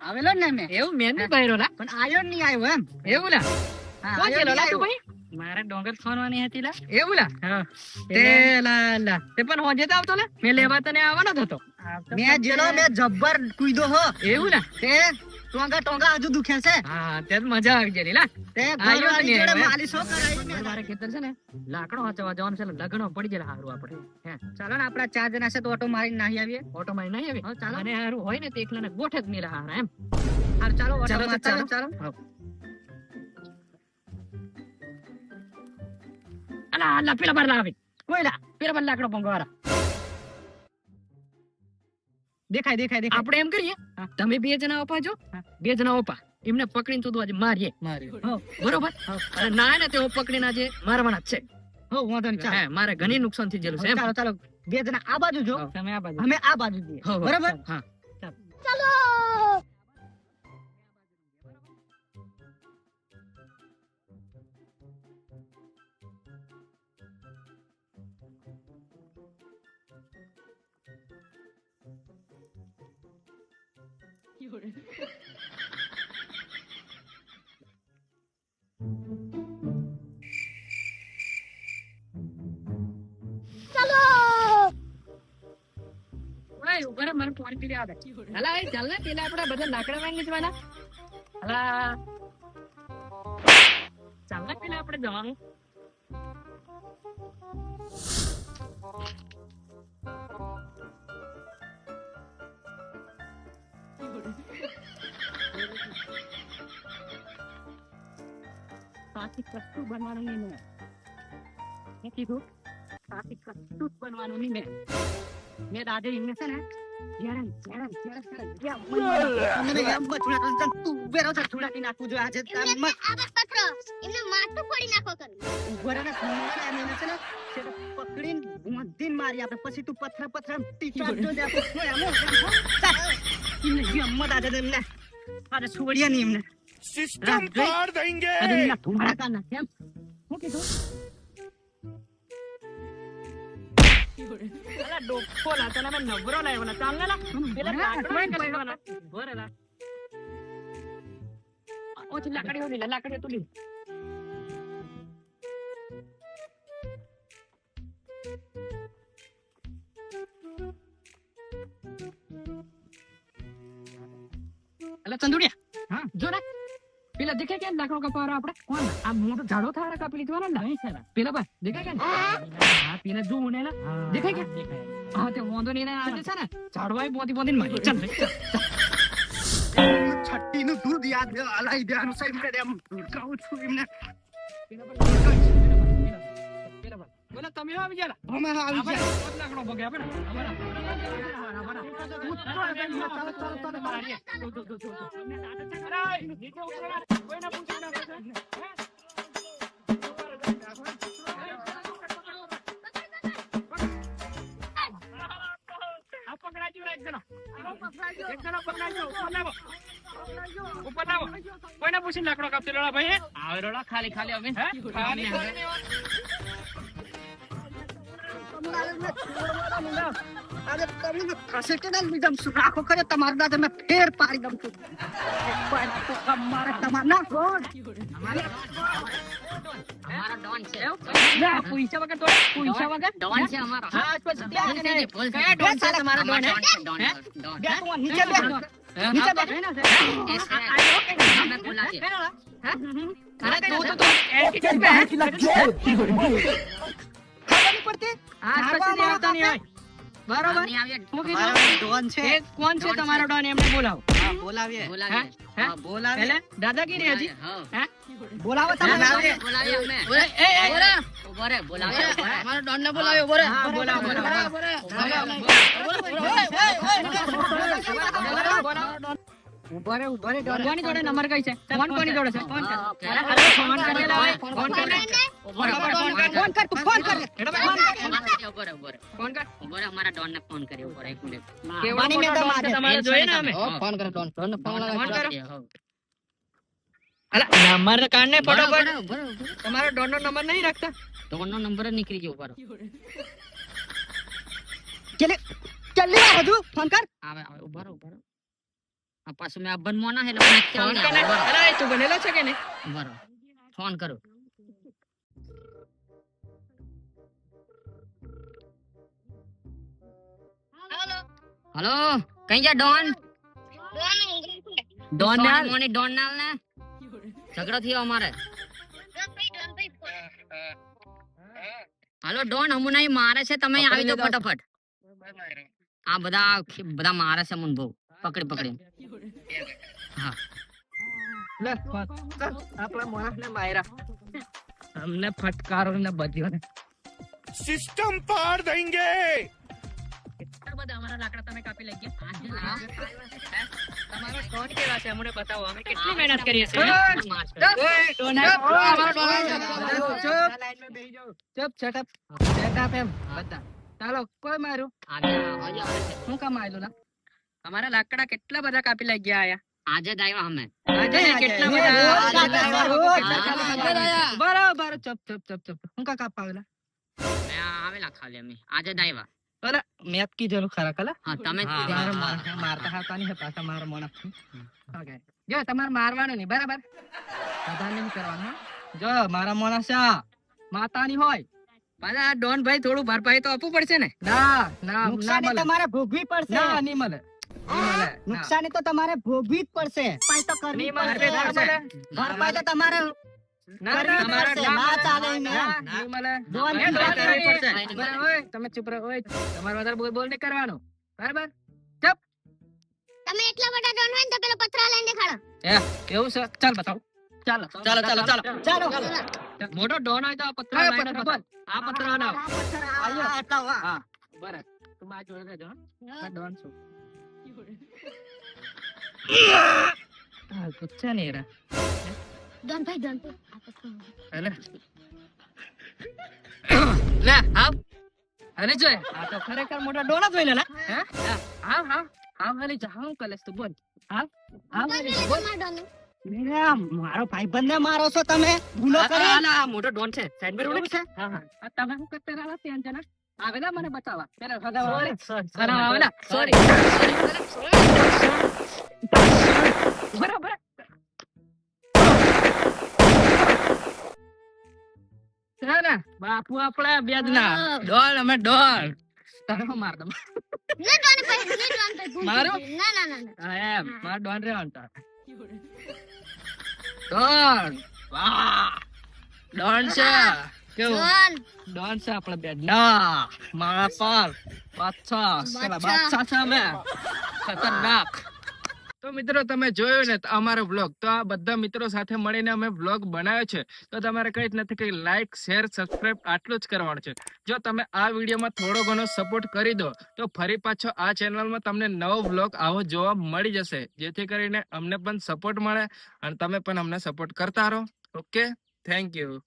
આવેલો ને મેં એવું મેં બી બહેરો લા પણ આયો નહીં આવ્યો એમ એવું લા કોણ છે લા તું ભાઈ મારે ડોંગર ખોરવાની હતી લા એવું લા હા તે લા તે પણ હોજે તો આવતો લા મે લેવા તને આવવાનો જ હતો મે જેલો મે જબ્બર કૂદો હો એવું લા તે ટોંગા હજુ દુખે છે હા તે મજા આવી ગઈ લા તે ઘરવાળી જોડે માલિશો કરાઈ મે મારે ખેતર છે ને લાકડો હચવા જવાનું છે લગણો પડી ગયેલા હારું આપણે હે ચાલો ને આપડા 4 જણા છે તો ઓટો મારી નાહી આવીએ ઓટો મારી નાહી આવીએ હા ચાલો અને હારું હોય ને તે એકલાને ગોઠે જ નહીં હારા એમ હારું ચાલો ઓટો ચાલો ચાલો અલા પેલા બાર લાવી કોઈલા પેલા બાર લાકડો પંગવારા દેખાય આપણે એમ કરીએ તમે 2 જણા ઓપાજો 2 જણા ઓપા એમને પકડીને તો આજે મારીએ બરોબર અને ના ને તેઓ પકડીને આજે મારવાના જ છે વાંધો નહીં ચાલો મારે ઘણી નુકસાન થઈ ગયેલું છે ચાલો 2 જણા આ બાજુ જો તમે આ બાજુ અમે આ બાજુ જઈએ બરોબર હા ચાલો મને ફોન કરી આવે હલા એ ચાલ ને પેલા આપણે બધા લાકડા વાંગી જવાના હલા ચાલ ને પેલા આપણે જવાનું સાથી કશું બનવાનું નહીં મેં કીધું સાથી કશું બનવાનું નહીં મેં દાદા એમને છે ને પછી તું પથરા છોડ્યા નહીં એમને સિસ્ટમ પાર દેંગે તમારા કાના કેમ હું કીધું અલા ડોકો લા તને મે નવરો લાવ્યો ચાલ ને લા પેલા લાકડા કરાવવાના ભરેલા ઓછી લાકડી તુલી અલા ચંદુડિયા હા જો ને પેલા દેખાય કે લાકડો કપારો આપણે કોણ આ મોટો ઝાડો થારા કાપી લીધવાનો ને નહીં છે પેલા બસ દેખાય કે હા પેલા જો ને દેખાય કે હા તે વાંધો નહીં ને આજે છે ને ઝાડવાય બોધી મારી ચાલ છટ્ટી નું દૂધ યાદ અલાઈ દેવાનું સાઈડ મે એમ કહું છું એમને પેલા બોલા તમે આવી ગયા અમે આવી ગયા લાકડો ભગે આપણે કોઈને પૂછીને લાકડો કાપતી રોડા ભાઈ આવે રોડા ખાલી અમે અરે તમે કસે કે ના મિડમ સુરાખો કરે તમાર દાદા મે ફેર પાડી દમ છું અમારે તમાર ના કોણ અમારા ડોન છે ના પૈસા વગર ડોન છે અમારો હા પછી ત્યાં ને કયા ડોન છે તમારા ડોન હે ડોન બે તું નીચે બે અમે બોલા છે અરે તો એટીટ્યુડ पे है खबर नहीं पड़ती आज પછી આવતા નહીં હોય બરોબર ડોન છે કોણ છે તમારો ડોન એમને બોલાવો હા બોલાવીએ હા બોલાવે દાદાગીરી હજી હે બોલાવો તમે બોલાવીએ અમે એ બોરે બોલાવે અમારો ડોન ને બોલાવ્યો બોરે હા બોલાવો ઉભા રે કોની જોડે નંબર કઈ છે ફોન કોની જોડે છે ફોન કર અરે ફોન કર લે ફોન કર ફોન કર તું ફોન કર ફોન કર અમારા ડોન ને ફોન કર્યો ઉપર 1 મિનિટ કેવાની મે તમારે જોઈએ ને અમે ફોન કરો ડોન ને ફોન ફોન કરો અલા નંબર કાઢને ફટાફટ તમારો ડોન નો નંબર નહીં રાખતા ડોન નો નંબર જ નીકળી ગયો ઉપર જલ્દી આ હજુ ફોન કર આવે ઉભા રહો આ પાછું મે અબન મોના હે એટલે ફોન કર અરે તું બનેલો છે કે નહીં ઉભા રહો ફોન કરો હેલો કઈ જા ડોન ડોન નાલ ને ઝઘડો થયો અમારે હાલો ડોન હમુ નહીં મારે છે તમે આવી જાઓ ફટાફટ આ બધા મારે છે મુન બહુ પકડી હા લે આપણા મોણા ને માયરા અમને ફટકારો ને બધ્યો ને सिस्टम पार देंगे। કેટલા બધા અમારા લાકડા તમે કાપી લઈ ગયા તમારો ડોન કેવા છે અમને બતાવો અમે કેટલી મહેનત કરીએ છીએ ચૂપ સેટઅપ એમ બધા ચાલો કોઈ મારું શું કામ આવેલું ના તમારા લાકડા કેટલા બધા કાપી લઈ ગયા આયા આજે જ આવ્યા અમે આજે કેટલા બધા બરાબર ચપ શું કા કાપવા આવેલા આવેલા ખાલી અમે આજે જ આવ્યા અરે મેં કીધેલું ખરા કલા હા તમે જ કીધું. મારતા હતા નહીં પાછા મારા મોણા ઓકે જો તમારે મારવાનું નહીં બરાબર બધા નહીં કરવાનું હો. જો મારા મોણા છે માતાની હોય પાછા આ ડોન ભાઈ થોડું ભરપાઈ તો આપવું પડશે ને ના નુકસાની તમારે ભોગવી પડશે ના નહીં મળે નુકસાની તો તમારે ભોગવી જ પડશે ભરપાઈ તો કરવી નહીં મળે પડશે ભરપાઈ તો તમારે ના કરવી પડશે. ના ચાલે એમ. નહીં મળે ડોન નહીં ની વાત કરવી કરવી પડશે. બરાબર, ઓય, તમે ચૂપ રહો ઓય તમારે વધારે બોલ નહીં કરવાનું બરાબર ચપ તમે એટલા બધા ડોન હોય ને તો પેલો પથરા લઈને દેખાડો એવું છે ચાલ બતાવો ચાલો ચાલો મોટો ડોન હોય તો આ પત્ર લાઈને બતાવો. આ પત્ર ના હા બરાબર તું માં જોડે રહેજો હો. આ ડોન છું હાલ પૂછે ને રે ડોન ભાઈ અલે લે આવ અરે જોય આ તો ખરેખર મોટો ડોન જ હોય લે હે આવ હાલી જા હું કલેસ તું બોલ આવ બોલ મારો ભાઈબંધ ને મારો છો તમે ભૂલો કરી આ મોટો ડોન છે સાઈડ પર ઉડે છે હા આ તમે શું કરતા રહ્યા ત્યાં જના આવેલા મને બતાવવા પેલા ભગાવા આવેલા સોરી બરાબર ના બાપુ આપણે બેજ ના ડોન અમે ડોન તમે માર દો ના ડોન ભાઈ મારો? ના એમ માર ડોન રે અંતા ડોન વાહ ડોન છે કેવું ડોન છે આપણે બેજ ના મારા પર બાદશાહ છે અમે ખતરનાક તો મિત્રો તમે જોયું ને અમારો વ્લોગ તો આ બધા મિત્રો સાથે મળીને અમે વ્લોગ બનાવ્યો છે તો તમારે કઈ જ નથી કે લાઈક શેર સબસ્ક્રાઇબ આટલું જ કરવાનું છે જો તમે આ વિડીયોમાં થોડો ઘણો સપોર્ટ કરી દો તો ફરી પાછો આ ચેનલમાં તમને નવો વ્લોગ આવો જોવા મળી જશે જેથી કરીને અમને પણ સપોર્ટ મળે અને તમે પણ અમને સપોર્ટ કરતા રહો ઓકે થેન્ક યુ